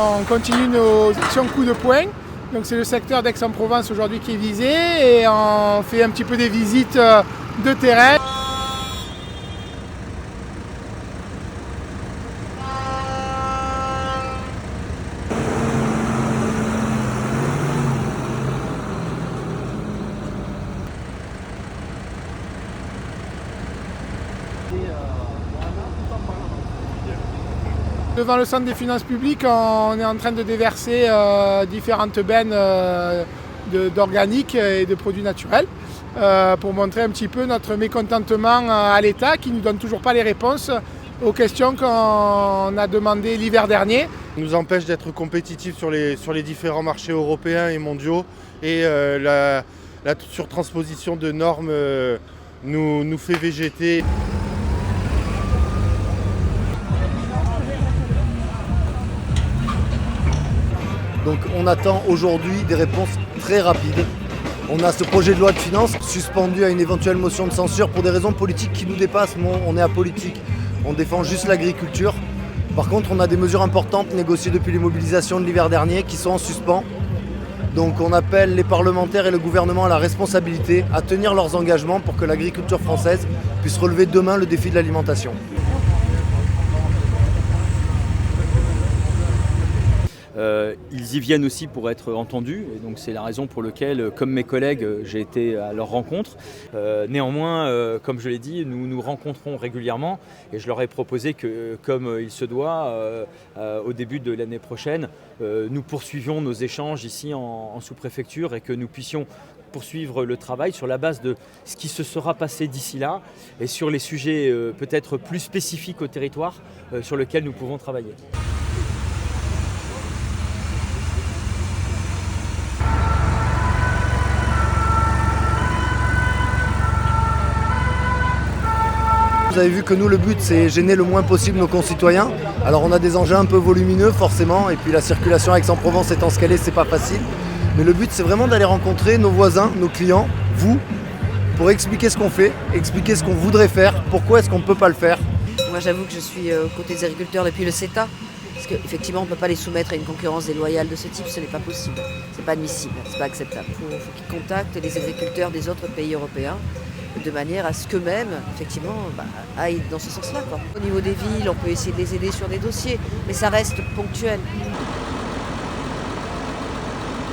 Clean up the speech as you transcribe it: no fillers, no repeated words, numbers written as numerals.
On continue nos actions coup de poing. Donc c'est le secteur d'Aix-en-Provence aujourd'hui qui est visé et on fait un petit peu des visites de terrain. Devant le centre des finances publiques, on est en train de déverser différentes bennes d'organique et de produits naturels pour montrer un petit peu notre mécontentement à l'État qui ne nous donne toujours pas les réponses aux questions qu'on a demandées l'hiver dernier. Ça nous empêche d'être compétitifs sur les différents marchés européens et mondiaux et la surtransposition de normes nous fait végéter. Donc on attend aujourd'hui des réponses très rapides. On a ce projet de loi de finances suspendu à une éventuelle motion de censure pour des raisons politiques qui nous dépassent. On est apolitique, on défend juste l'agriculture. Par contre, on a des mesures importantes négociées depuis les mobilisations de l'hiver dernier qui sont en suspens. Donc on appelle les parlementaires et le gouvernement à la responsabilité, à tenir leurs engagements pour que l'agriculture française puisse relever demain le défi de l'alimentation. Ils y viennent aussi pour être entendus et donc c'est la raison pour laquelle, comme mes collègues, j'ai été à leur rencontre. Néanmoins, comme je l'ai dit, nous nous rencontrons régulièrement et je leur ai proposé que, comme il se doit, au début de l'année prochaine, nous poursuivions nos échanges ici en sous-préfecture et que nous puissions poursuivre le travail sur la base de ce qui se sera passé d'ici là et sur les sujets peut-être plus spécifiques au territoire sur lesquels nous pouvons travailler. Vous avez vu que nous, le but, c'est gêner le moins possible nos concitoyens. Alors on a des engins un peu volumineux forcément, et puis la circulation à Aix-en-Provence étant ce qu'elle est, c'est pas facile. Mais le but, c'est vraiment d'aller rencontrer nos voisins, nos clients, vous, pour expliquer ce qu'on fait, expliquer ce qu'on voudrait faire, pourquoi est-ce qu'on ne peut pas le faire. Moi j'avoue que je suis aux côtés des agriculteurs depuis le CETA, parce qu'effectivement on ne peut pas les soumettre à une concurrence déloyale de ce type, ce n'est pas possible, c'est pas admissible, c'est pas acceptable. Il faut qu'ils contactent les agriculteurs des autres pays européens de manière à ce qu'eux-mêmes, effectivement, aillent dans ce sens-là. Au niveau des villes, on peut essayer de les aider sur des dossiers, mais ça reste ponctuel.